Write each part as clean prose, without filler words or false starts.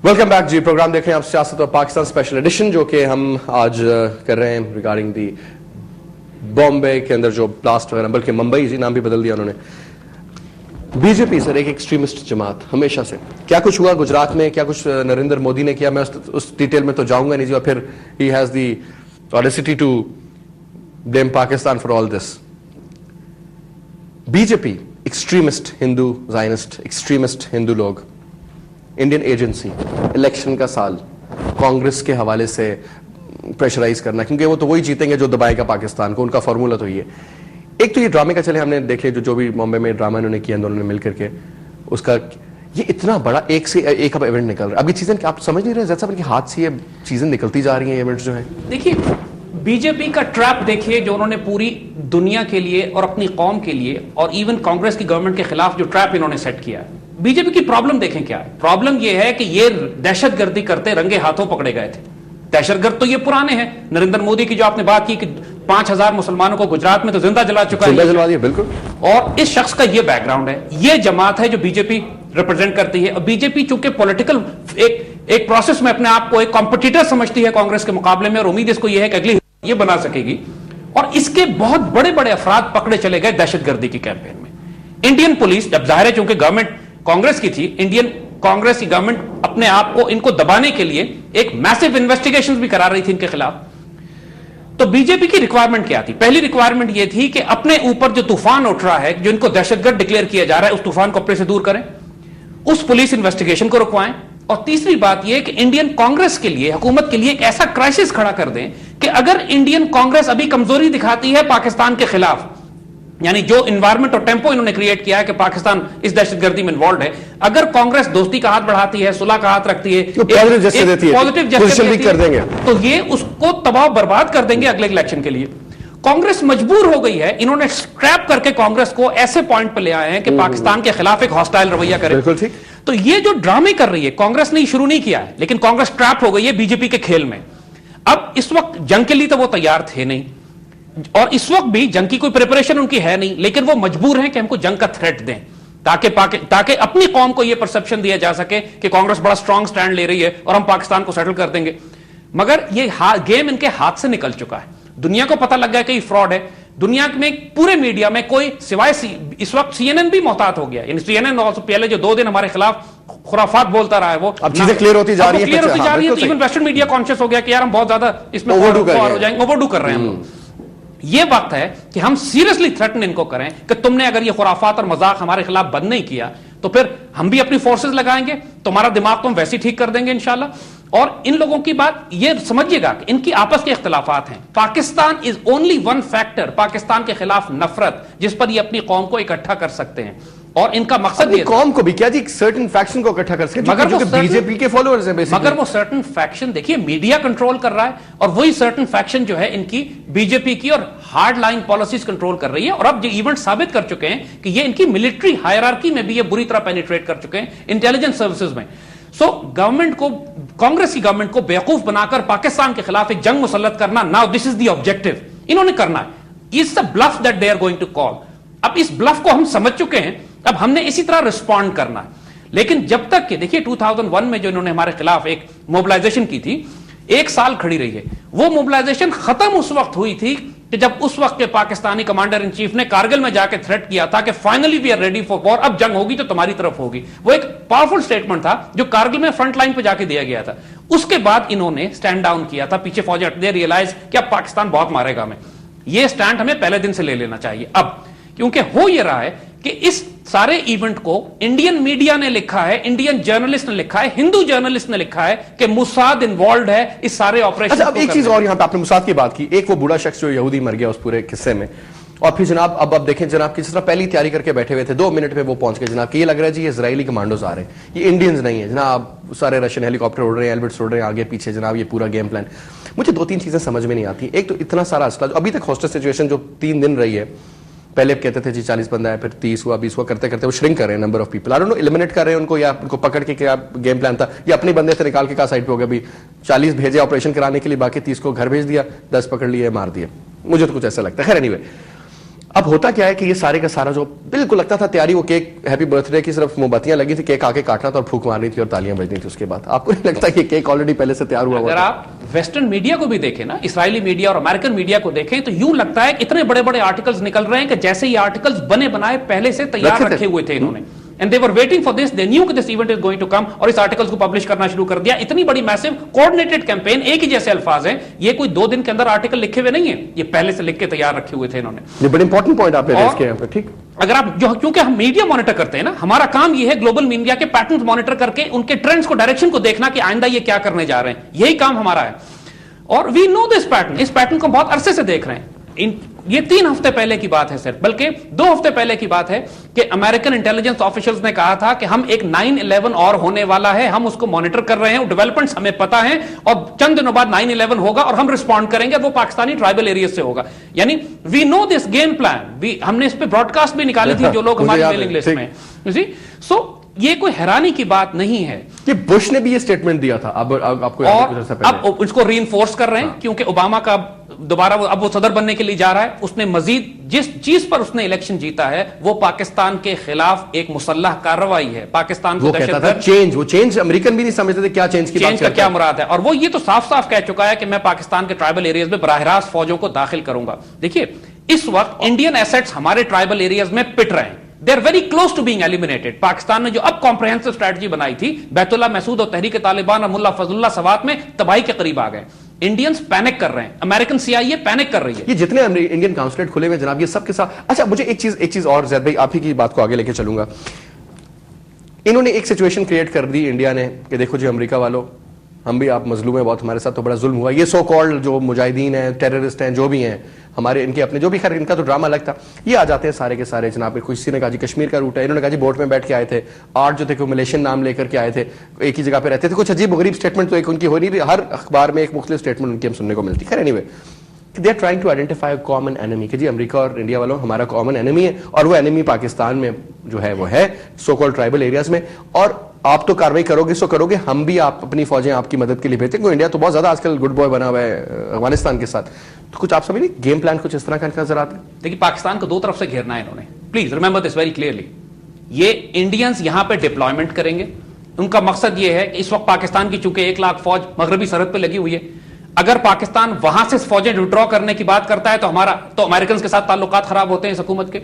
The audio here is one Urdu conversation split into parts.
ویلکم بیک جی. پروگرام دیکھ رہے ہیں آپ سیاست اور پاکستان اسپیشل ایڈیشن, جو کہ ہم آج کر رہے ہیں ریگارڈنگ دی بامبے کے اندر جو بلاسٹ وغیرہ, بلکہ ممبئی جی نام بھی بدل دیا انہوں نے. بی جے پی سر ایک ایکسٹریمسٹ جماعت ہمیشہ سے, کیا کچھ ہوا گجرات میں, کیا کچھ نریندر مودی نے کیا, میں اس ڈیٹیل میں تو جاؤں گا نہیں جی. اور پھر he has the audacity to blame Pakistan for all this. B J P extremist Hindu Zionist, extremist Hindu لوگ, انڈین ایجنسی, الیکشن کا سال, کانگریس کے حوالے سے پریشرائز کرنا, کیونکہ وہ تو وہی جیتیں گے جو دبائے گا پاکستان کو, ان کا فارمولا تو یہ. ایک تو یہ ڈرامے کا چلے ہم نے دیکھ لیا جو بھی بامبے میں ڈرامہ انہوں نے کیا دونوں نے مل کر کے, اس کا یہ اتنا بڑا ایک سے ایک اب ایونٹ نکل رہا ہے. اب یہ چیزیں آپ سمجھ نہیں رہے زیادہ صاحب, ان کے ہاتھ سے یہ چیزیں نکلتی جا رہی ہیں, ایونٹس جو ہیں. دیکھیے بی جے پی کا ٹریپ دیکھیے جو انہوں نے پوری دنیا کے لیے اور اپنی قوم کے لیے اور ایون کانگریس کی گورنمنٹ کے خلاف جو ٹریپ انہوں نے سیٹ کیا. بی جے پی کی پرابلم دیکھیں کیا ہے. پرابلم یہ ہے کہ یہ دہشت گردی کرتے رنگے ہاتھوں پکڑے گئے تھے. دہشت گرد تو یہ پرانے ہیں. نریندر مودی کی جو آپ نے بات کی کہ 5000 مسلمانوں کو گجرات میں تو زندہ جلا چکا ہے, بالکل. اور اس شخص کا یہ بیک گراؤنڈ ہے. یہ جماعت ہے جو بی جے پی ریپرزینٹ کرتی ہے. اور بی جے پی چونکہ پولیٹیکل ایک پروسیس میں اپنے آپ کو ایک کمپٹیٹر سمجھتی ہے کانگریس کے مقابلے میں, اور امید اس کو یہ ہے کہ اگلی یہ بنا سکے گی. اور اس کے بہت بڑے بڑے افراد پکڑے چلے گئے دہشت گردی کی کیمپین میں. انڈین پولیس جب ظاہر ہے چونکہ گورنمنٹ کانگریس کی تھی, انڈین کانگریس کی گورنمنٹ اپنے آپ کو ان کو دبانے کے لیے ایک میسو انویسٹیگیشن بھی کرا رہی تھی ان کے خلاف. تو بی جے پی کی ریکوائرمنٹ کیا تھی؟ پہلی ریکوائرمنٹ یہ تھی کہ اپنے اوپر جو طوفان اٹھ رہا ہے, جو ان کو دہشت گرد ڈکلیئر کیا جا رہا ہے, اس طوفان کو اپنے سے دور کریں, اس پولیس انویسٹیگیشن کو رکوائیں. اور تیسری بات یہ کہ انڈین کانگریس کے لیے, حکومت کے لیے ایک ایسا کرائسس کھڑا کر دیں کہ اگر انڈین کانگریس ابھی کمزوری دکھاتی ہے پاکستان کے خلاف, یعنی جو انوائرمنٹ اور ٹیمپو انہوں نے کریٹ کیا ہے کہ پاکستان اس دہشت گردی میں انوالوڈ ہے, اگر کانگریس دوستی کا ہاتھ بڑھاتی ہے, صلح کا ہاتھ رکھتی ہے, پازیٹیو جسٹس کر دیں گے, تو یہ اس کو تباہ برباد کر دیں گے اگلے الیکشن کے لیے. کانگریس مجبور ہو گئی ہے, انہوں نے اسٹریپ کر کے کانگریس کو ایسے پوائنٹ پہ لے آئے ہیں کہ پاکستان کے خلاف ایک ہاسٹائل رویہ کرے. تو یہ جو ڈرامے کر رہی ہے کانگریس نے شروع نہیں کیا ہے, لیکن کانگریس ٹریپ ہو گئی ہے بی جے پی کے کھیل میں. اب اس وقت جنگ کے لیے تو وہ تیار تھے نہیں, اور اس وقت بھی جنگ کی کوئی پریپریشن ان کی ہے نہیں, لیکن وہ مجبور ہیں کہ ہم کو جنگ کا تھریٹ دیں تاکہ اپنی قوم کو یہ پرسپشن دیا جا سکے کہ کانگریس بڑا اسٹرانگ سٹینڈ لے رہی ہے اور ہم پاکستان کو سیٹل کر دیں گے. مگر یہ گیم ان کے ہاتھ سے نکل چکا ہے. دنیا کو پتہ لگ گیا کہ یہ فراڈ ہے. دنیا میں پورے میڈیا میں کوئی سوائے اس وقت سی این این بھی محتاط ہو گیا. یعنی سی این این پہلے جو 2 دن ہمارے خلاف خرافات بولتا رہا ہے, وہ اب چیزیں کلیئر ہوتی جا رہی ہیں. ایون ویسٹرن میڈیا کانشیس ہو گیا کہ یار ہم بہت زیادہ اس میں اوور ڈو کر رہے ہیں. یہ وقت ہے کہ ہم سیریسلی تھریٹن ان کو کریں کہ تم نے اگر یہ خرافات اور مذاق ہمارے خلاف بند نہیں کیا تو پھر ہم بھی اپنی فورسز لگائیں گے, تمہارا دماغ تو ہم ویسے ٹھیک کر دیں گے انشاءاللہ. اور ان لوگوں کی بات یہ سمجھیے گا کہ ان کی آپس کے اختلافات ہیں. Pakistan is only one factor, Pakistan کے خلاف نفرت, جس پر یہ اپنی قوم کو اکٹھا کر سکتے ہیں. اور ان کا مقصد یہ قوم کو بھی کیا جی سرٹن فیکشن کو اکٹھا کر سکتے, مگر وہ بی جے پی کے فالوورز ہیں بیسیکلی. مگر وہ سرٹن فیکشن دیکھیے میڈیا کنٹرول کر رہا ہے, اور وہی سرٹن فیکشن جو ہے ان کی بی جے پی کی اور ہارڈ لائن پالیسیز کنٹرول کر رہی ہے. اور اب یہ ایونٹ ثابت کر چکے ہیں کہ یہ ان کی ملٹری ہائرارکی میں بھی یہ بری طرح پینیٹریٹ کر چکے ہیں, انٹیلیجنس سروسز میں. سو گورنمنٹ کو, کانگریس کی گورنمنٹ کو بیوقوف بنا کر پاکستان کے خلاف ایک جنگ مسلط کرنا, now this is the objective انہوں نے کرنا ہے. It's a bluff that they are going to call. اب اس بلف کو ہم سمجھ چکے ہیں, اب ہم نے اسی طرح رسپونڈ کرنا ہے. لیکن جب تک کہ دیکھیے 2001 میں جو انہوں نے ہمارے خلاف ایک موبلائزیشن کی تھی, 1 سال کھڑی رہی ہے. وہ موبلائزیشن ختم اس وقت ہوئی تھی کہ جب اس وقت کے پاکستانی کمانڈر ان چیف نے کارگل میں جا کے تھریٹ کیا تھا کہ finally we are ready for war, اب جنگ ہوگی تو تمہاری طرف ہوگی. وہ ایک پاورفل سٹیٹمنٹ تھا جو کارگل میں فرنٹ لائن پہ جا کے دیا گیا تھا. اس کے بعد انہوں نے سٹینڈ ڈاؤن کیا تھا, پیچھے فوجیں ہٹتے, ریئلائز کہ اب پاکستان بہت مارے گا ہمیں. یہ سٹینڈ ہمیں پہلے دن سے لے لینا چاہیے اب, کیونکہ ہو یہ رہا ہے کہ اس سارے ایونٹ کو انڈین میڈیا نے لکھا ہے, انڈین جرنلسٹ نے لکھا ہے, ہندو جرنلسٹ نے لکھا ہے کہ موساد انوالوڈ ہے اس سارے آپریشن. اچھا اب ایک چیز اور, یہاں پہ آپ نے موساد کی بات کی, ایک وہ بوڑھا شخص جو یہودی مر گیا اس پورے قصے میں, اور پھر جناب اب دیکھیں جناب کی جس طرح پہلی تیاری کر کے بیٹھے ہوئے تھے, 2 منٹ میں وہ پہنچ گئے جناب کہ یہ لگ رہا ہے جی یہ اسرائیلی کمانڈوز آ رہے ہیں, یہ انڈینز نہیں ہیں جناب. سارے رشین ہیلی کاپٹر اڑ رہے ہیں, ایلبرٹس اڑ رہے ہیں آگے پیچھے جناب, یہ پورا گیم پلان. مجھے 2-3 چیزیں سمجھ میں نہیں آتی. ایک تو اتنا سارا اسلحہ ابھی تک ہاسٹل سچویشن جو 3 دن رہی ہے, پہلے کہتے تھے جی 40 بندہ ہے, پھر 30 ہوا, 20 ہوا, کرتے کرتے وہ شرنک کر رہے ہیں number of people. I don't know eliminate کر رہے ہیں ان کو, یا ان کو پکڑ کے کیا گیم پلان تھا, یا اپنے بندے سے نکال کے کہا سائڈ پہ ہو گیا, بھی 40 بھیجے آپریشن کرانے کے لیے, باقی 30 کو گھر بھیج دیا, 10 پکڑ لیے, مار دیے. مجھے تو کچھ ایسا لگتا ہے. خیر اینی وے, اب ہوتا کیا ہے کہ یہ سارے کا سارا جو بالکل لگتا تھا تیاری، وہ کیک ہیپی برتھ ڈے کی صرف موم بتیاں لگی تھی، کیک آ کے کاٹنا تھا اور پھونک مارنی تھی اور تالیاں بجنی تھی اس کے بعد. آپ کو نہیں لگتا کہ کیک آلریڈی پہلے سے تیار ہوا ہوا اگر تھا؟ آپ ویسٹرن میڈیا کو بھی دیکھیں نا، اسرائیلی میڈیا اور امریکن میڈیا کو دیکھیں تو یوں لگتا ہے کہ اتنے بڑے بڑے آرٹیکلز نکل رہے ہیں کہ جیسے یہ آرٹیکلز بنے بنائے پہلے سے تیار رکھے ہوئے تھے انہوں نے. And they were waiting for this, they knew کہ this event is going to come اور اس آرٹیکلز کو پبلش کرنا شروع کر دیا. اتنی بڑی میسو کوآرڈینیٹڈ کیمپین، ایک ہی جیسے الفاظ ہیں، یہ کوئی 2 دن کے اندر آرٹیکل لکھے ہوئے نہیں ہیں، یہ پہلے سے لکھ کے تیار رکھے ہوئے تھے انہوں نے. یہ بڑی امپورٹنٹ پوائنٹ آپ نے ریز کیا ہے. ٹھیک، اگر آپ جو، کیونکہ ہم میڈیا مانیٹر کرتے ہیں نا، ہمارا کام یہ ہے گلوبل میڈیا کے پیٹرنز مانیٹر کر کے ان کے ٹرینڈز کو، ڈائریکشن کو دیکھنا کہ آئندہ یہ کیا کرنے جا رہے ہیں، یہی کام ہمارا ہے. اور وی نو دس پیٹرن، اس پیٹرن کو بہت عرصے سے دیکھ رہے ہیں. یہ 3 ہفتے پہلے کی بات ہے صرف، بلکہ 2 ہفتے پہلے کی بات ہے کہ امریکن انٹیلیجنس آفیشلز نے کہا تھا کہ ہم ایک 9/11 اور ہونے والا ہے، ہم اس کو مانیٹر کر رہے ہیں، ڈیولپمنٹس ہمیں پتا ہیں اور چند دنوں بعد 9/11 ہوگا اور ہم رسپونڈ کریں گے، وہ پاکستانی ٹرائبل ایریاز سے ہوگا. یعنی وی نو دس گیم پلان، ہم نے اس پہ براڈ کاسٹ بھی نکالی تھی جو لوگ ہماری میلنگ لسٹ میں. سو یہ کوئی حیرانی کی بات نہیں ہے کہ بش نے بھی یہ سٹیٹمنٹ دیا تھا. اب آپ کو اور اب اس کو ری انفورس کر رہے ہیں کیونکہ اوباما کا دوبارہ اب وہ صدر بننے کے لیے جا رہا ہے. اس نے مزید جس چیز پر اس نے الیکشن جیتا ہے وہ پاکستان کے خلاف ایک مسلح کارروائی ہے. پاکستان کو دہشت گرد چینج، وہ چینج امریکن بھی نہیں سمجھتے تھے کیا چینج کی بات کا کیا مراد ہے. اور وہ یہ تو صاف صاف کہہ چکا ہے کہ میں پاکستان کے ٹرائبل ایریاز میں براہ راست فوجوں کو داخل کروں گا. دیکھیے اس وقت انڈین ایسٹس ہمارے ٹرائبل ایریاز میں پٹ رہے ہیں. They are very close to being eliminated. Pakistan نے جو اب کمپریہنسو اسٹریٹجی بنائی تھی، بیت اللہ محسود اور تحریک طالبان اور ملا فضل اللہ سوات میں تباہی کے قریب آ گئے. انڈینز پینک کر رہے ہیں، امریکن CIA پینک کر رہی ہے. یہ جتنے انڈین کانسولیٹ کھلے ہوئے جناب، یہ سب کے ساتھ. اچھا مجھے ایک چیز اور زید بھائی، آپ ہی کی بات کو آگے لے کے چلوں گا. انہوں نے ایک سچویشن کریٹ کر دی انڈیا نے کہ دیکھو جی امریکہ والوں، ہم بھی آپ مظلوم ہیں بہت، ہمارے ساتھ تو بڑا ظلم ہوا. یہ سو کالڈ جو مجاہدین ہیں، ٹیررسٹ ہیں، جو بھی ہیں ہمارے، ان کے اپنے جو بھی، خیر ان کا تو ڈرامہ الگ تھا. یہ آ جاتے ہیں سارے کے سارے جناب. کسی نے کہا جی کشمیر کا روٹ ہے، انہوں نے کہا جی بوٹ میں بیٹھ کے آئے تھے. 8 جو تھے کوئی ملیشین نام لے کر کے آئے تھے، ایک ہی جگہ پہ رہتے تھے. کچھ عجیب غریب اسٹیٹمنٹ تو ایک ان کی ہو نہیں رہی، ہر اخبار میں ایک مختلف اسٹیٹمنٹ ان کی ہم سننے کو ملتی. خیر anyway, they are trying to identify common enemy کہ جی امریکہ اور انڈیا والوں ہمارا کامن اینمی ہے، اور وہ اینمی پاکستان میں جو ہے وہ ہے سو کال ٹرائبل ایریاز میں. اور آپ تو کاروائی کرو گے، سو کرو گے، ہم بھی آپ اپنی فوجیں آپ کی مدد کے لیے بھیجتے ہیں. انڈیا تو بہت زیادہ آج کل گڈ بوائے بنا ہوا ہے افغانستان کے ساتھ. تو کچھ آپ سمجھ گیم پلان کچھ اس طرح کا نظر آتا ہے. دیکھیے پاکستان کو 2 طرف سے گھیرنا ہے انہوں نے. Please remember this very clearly. یہ انڈینز یہاں پہ ڈپلائمنٹ کریں گے. ان کا مقصد یہ ہے کہ اس وقت پاکستان کی چونکہ 1 لاکھ فوج مغربی سرحد پہ لگی ہوئی ہے، اگر پاکستان وہاں سے فوجیں ڈرا کرنے کی بات کرتا ہے تو امریکنز کے ساتھ تعلقات خراب ہوتے ہیں اس حکومت کے.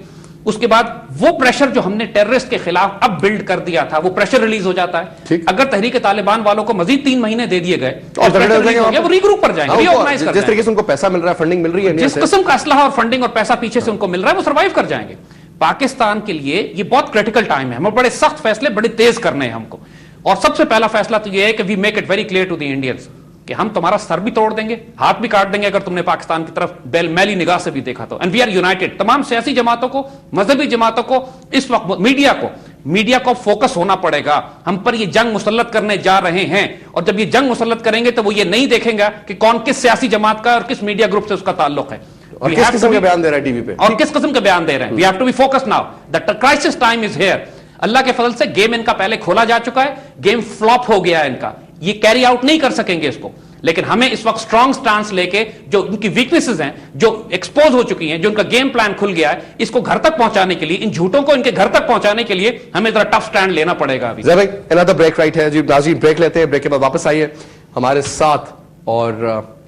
اس کے بعد وہ پریشر جو ہم نے ٹیررسٹ کے خلاف اب بلڈ کر دیا تھا، وہ پریشر ریلیز ہو جاتا ہے. اگر تحریک طالبان والوں کو مزید 3 مہینے دے دیے گئے تو وہ ری گروپ پر جائیں گے، ری آرگنائز کر جائیں گے. جس طریقے سے ان کو پیسہ مل رہا ہے، فنڈنگ مل رہی ہے، جس قسم کا اسلحہ اور فنڈنگ اور پیسہ پیچھے سے ان کو مل رہا ہے، وہ سروائیو کر جائیں گے. پاکستان کے لیے یہ بہت کریٹیکل ٹائم ہے. ہمیں بڑے سخت فیصلے بڑے تیز کرنے ہیں ہم کو. اور سب سے پہلا فیصلہ تو یہ ہے کہ we make it very clear to the Indians کہ ہم تمہارا سر بھی توڑ دیں گے، ہاتھ بھی کاٹ دیں گے اگر تم نے پاکستان کی طرف میلی نگاہ سے بھی دیکھا تو. And we are united. تمام سیاسی جماعتوں کو، مذہبی جماعتوں کو، اس وقت میڈیا کو فوکس ہونا پڑے گا. ہم پر یہ جنگ مسلط کرنے جا رہے ہیں، اور جب یہ جنگ مسلط کریں گے تو وہ یہ نہیں دیکھیں گا کہ کون کس سیاسی جماعت کا اور کس میڈیا گروپ سے اس کا تعلق ہے، اور کس قسم کا بیان دے رہا ہے ٹی وی پہ، اور کس قسم کا بیان دے رہے ہیں. We have to be focus now. The crisis time is here. اللہ کے فضل سے گیم ان کا پہلے کھولا جا چکا ہے، گیم فلاپ ہو گیا ہے ان کا. یہ کیری آؤٹ نہیں کر سکیں گے اس کو. لیکن ہمیں اس وقت اسٹرانگ سٹانس لے کے جو ان کی ویکنیسز ہیں، جو ایکسپوز ہو چکی ہیں، جو ان کا گیم پلان کھل گیا ہے، اس کو گھر تک پہنچانے کے لیے، ان جھوٹوں کو ان کے گھر تک پہنچانے کے لیے ہمیں ذرا ٹف سٹینڈ لینا پڑے گا. ابھی بھائی another break right ہے جی. ناظرین بریک لیتے ہیں، بریک کے بعد واپس آئیے ہمارے ساتھ. اور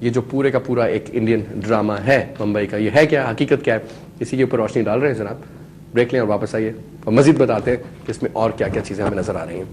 یہ جو پورے کا پورا ایک انڈین ڈرامہ ہے ممبئی کا، یہ ہے کیا، حقیقت کیا ہے، اسی کے اوپر روشنی ڈال رہے ہیں جناب. بریک لیں اور واپس آئیے اور مزید بتاتے ہیں کہ اس میں اور کیا کیا چیزیں ہمیں نظر آ رہی ہیں.